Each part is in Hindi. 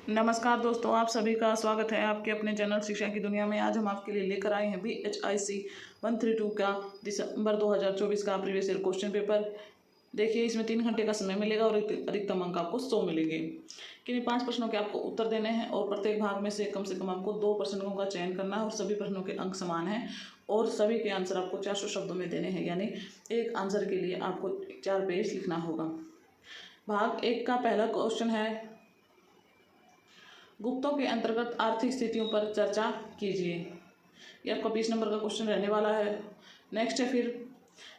नमस्कार दोस्तों, आप सभी का स्वागत है आपके अपने चैनल शिक्षा की दुनिया में। आज हम आपके लिए लेकर आए हैं BHIC 132 का दिसंबर 2024 का प्रीवियस ईयर क्वेश्चन पेपर। देखिए, इसमें 3 घंटे का समय मिलेगा और अधिकतम अंक आपको 100 मिलेंगे। किन्हीं 5 प्रश्नों के आपको उत्तर देने हैं और प्रत्येक भाग में से कम आपको 2 प्रश्नों का चयन करना है और सभी प्रश्नों के अंक समान हैं और सभी के आंसर आपको 400 शब्दों में देने हैं, यानी एक आंसर के लिए आपको 4 पेज लिखना होगा। भाग 1 का पहला क्वेश्चन है, गुप्तों के अंतर्गत आर्थिक स्थितियों पर चर्चा कीजिए। ये आपका 20 नंबर का क्वेश्चन रहने वाला है। नेक्स्ट है फिर,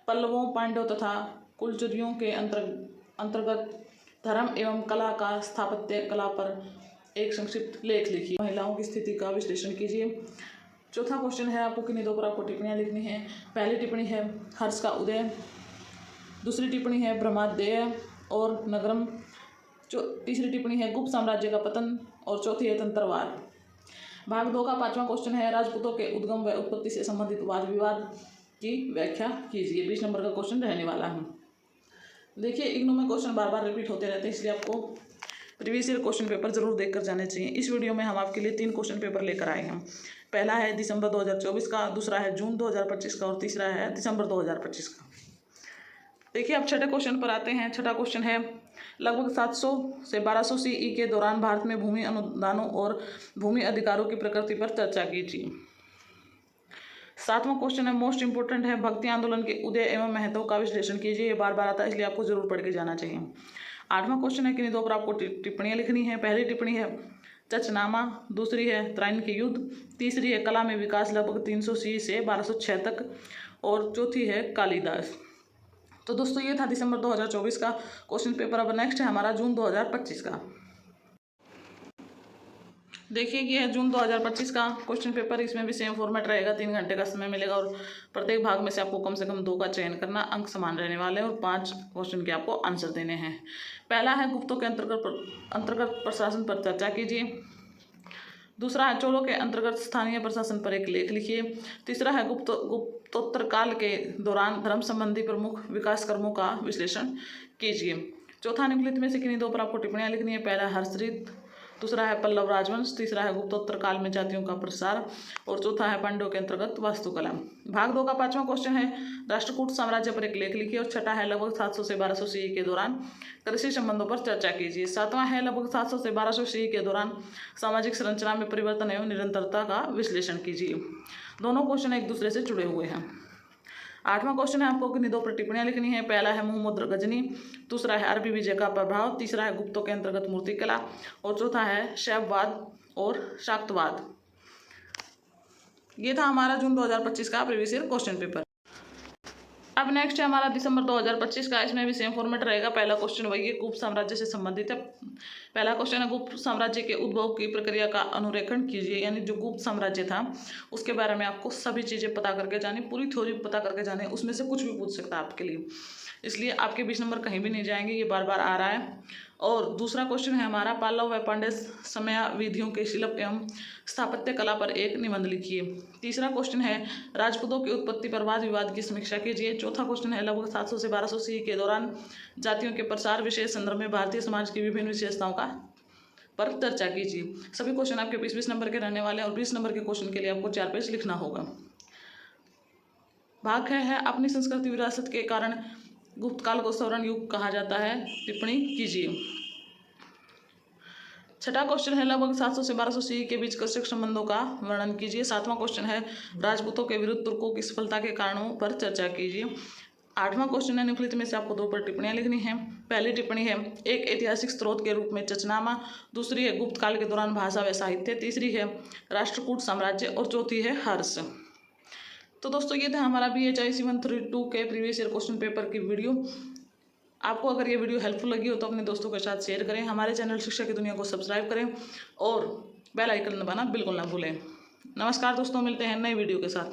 पल्लवों, पांड्यों तथा कुलचुरियों के अंतर्गत धर्म एवं कला का स्थापत्य कला पर एक संक्षिप्त लेख लिखिए। महिलाओं की स्थिति का विश्लेषण कीजिए। चौथा क्वेश्चन है, आपको किन्हीं 2 पर आपको टिप्पणियाँ लिखनी है। पहली टिप्पणी है हर्ष का उदय, दूसरी टिप्पणी है ब्रह्मादेय और नगरम, तीसरी टिप्पणी है गुप्त साम्राज्य का पतन और चौथी है तंत्रवाद। भाग 2 का 5वां क्वेश्चन है, राजपूतों के उद्गम व उत्पत्ति से संबंधित वाद विवाद की व्याख्या कीजिए। 20 नंबर का क्वेश्चन रहने वाला है। देखिए, इग्नू में क्वेश्चन बार बार रिपीट होते रहते हैं, इसलिए आपको प्रीवियस ईयर क्वेश्चन पेपर जरूर देखकर जाने चाहिए। इस वीडियो में हम आपके लिए 3 क्वेश्चन पेपर लेकर आए हैं। पहला है दिसंबर 2024 का, दूसरा है जून 2025 का और तीसरा है दिसंबर 2025 का। देखिए, अब छठे क्वेश्चन पर आते हैं। छठा क्वेश्चन है, लगभग 700 से 1200 CE के दौरान भारत में भूमि अनुदानों और भूमि अधिकारों की प्रकृति पर चर्चा कीजिए। 7वां क्वेश्चन है, मोस्ट इंपोर्टेंट है, भक्ति आंदोलन के उदय एवं महत्व का विश्लेषण कीजिए। ये बार बार आता है, इसलिए आपको जरूर पढ़ के जाना चाहिए। 8वां क्वेश्चन है, किन्हीं 2 पर आपको टिप्पणियाँ लिखनी है। पहली टिप्पणी है चचनामा, दूसरी है त्राइन के युद्ध, तीसरी है कला में विकास लगभग 300 CE से 1206 तक और चौथी है कालिदास। तो दोस्तों, ये था दिसंबर 2024 का क्वेश्चन पेपर। अब नेक्स्ट है हमारा जून 2025 का। देखिए, ये है जून 2025 का क्वेश्चन पेपर। इसमें भी सेम फॉर्मेट रहेगा, 3 घंटे का समय मिलेगा और प्रत्येक भाग में से आपको कम से कम 2 का चयन करना, अंक समान रहने वाले हैं और 5 क्वेश्चन के आपको आंसर देने हैं। पहला है, गुप्तों के अंतर्गत प्रशासन पर चर्चा कीजिए। दूसरा है, चोलों के अंतर्गत स्थानीय प्रशासन पर एक लेख लिखिए। तीसरा है, गुप्तोत्तर काल के दौरान धर्म संबंधी प्रमुख विकास कर्मों का विश्लेषण कीजिए। चौथा, निम्नलिखित में से किन्हीं 2 पर आपको टिप्पणियाँ लिखनी है। पहला है हर्षरित, दूसरा है पल्लव राजवंश, तीसरा है गुप्तोत्तर काल में जातियों का प्रसार और चौथा है पांड्यों के अंतर्गत वास्तुकला। भाग 2 का 5वां क्वेश्चन है, राष्ट्रकूट साम्राज्य पर एक लेख लिखिए और छठा है, लगभग 700 से 1200 CE के दौरान कृषि संबंधों पर चर्चा कीजिए। 7वां है, लगभग 700 से 1200 CE के दौरान सामाजिक संरचना में परिवर्तन एवं निरंतरता का विश्लेषण कीजिए। दोनों क्वेश्चन एक दूसरे से जुड़े हुए हैं। 8वां क्वेश्चन है, आपको किन्हीं 2 पर टिप्पणियाँ लिखनी है। पहला है मुहम्मद गजनी, दूसरा है अरबी विजय का प्रभाव, तीसरा है गुप्तों के अंतर्गत मूर्तिकला और चौथा है शैववाद और शाक्तवाद। ये था हमारा जून 2025 का प्रीवियस ईयर क्वेश्चन पेपर। अब नेक्स्ट है हमारा दिसंबर 2025 का। इसमें भी सेम फॉर्मेट रहेगा। पहला क्वेश्चन वही है, गुप्त साम्राज्य से संबंधित है। पहला क्वेश्चन है, गुप्त साम्राज्य के उद्भव की प्रक्रिया का अनुरेखण कीजिए, यानी जो गुप्त साम्राज्य था उसके बारे में आपको सभी चीज़ें पता करके जानी, पूरी थ्योरी पता करके जाने, उसमें से कुछ भी पूछ सकता है आपके लिए, इसलिए आपके 20 नंबर कहीं भी नहीं जाएंगे, ये बार बार आ रहा है। और दूसरा क्वेश्चन है हमारा, पल्लव व पांड्य समयाविधियों के शिल्प एवं स्थापत्य कला पर एक निबंध लिखिए। तीसरा क्वेश्चन है, राजपूतों की उत्पत्ति पर वाद विवाद की समीक्षा कीजिए। चौथा क्वेश्चन है, लगभग 700 से 1200 CE के दौरान जातियों के प्रसार विशेष संदर्भ में भारतीय समाज की विभिन्न विशेषताओं का पर चर्चा कीजिए। सभी क्वेश्चन आपके 20-20 नंबर के रहने वाले हैं और 20 नंबर के क्वेश्चन के लिए आपको 4 पेज लिखना होगा। भाग है, अपनी संस्कृति विरासत के कारण गुप्त काल को स्वर्ण युग कहा जाता है, टिप्पणी कीजिए। छठा क्वेश्चन है, लगभग 700 से 1200 CE के बीच कृषक संबंधों का वर्णन कीजिए। 7वां क्वेश्चन है, राजपूतों के विरुद्ध तुर्कों की सफलता के कारणों पर चर्चा कीजिए। 8वां क्वेश्चन है, निम्नलिखित में से आपको 2 पर टिप्पणियाँ लिखनी है। पहली टिप्पणी है, एक ऐतिहासिक स्रोत के रूप में चचनामा, दूसरी है गुप्त काल के दौरान भाषा व साहित्य, तीसरी है राष्ट्रकूट साम्राज्य और चौथी है हर्ष। तो दोस्तों, ये था हमारा BHIC 132 के प्रीवियस ईयर क्वेश्चन पेपर की वीडियो। आपको अगर ये वीडियो हेल्पफुल लगी हो तो अपने दोस्तों के साथ शेयर करें, हमारे चैनल शिक्षा की दुनिया को सब्सक्राइब करें और बेल आइकन दबाना बिल्कुल ना भूलें। नमस्कार दोस्तों, मिलते हैं नई वीडियो के साथ।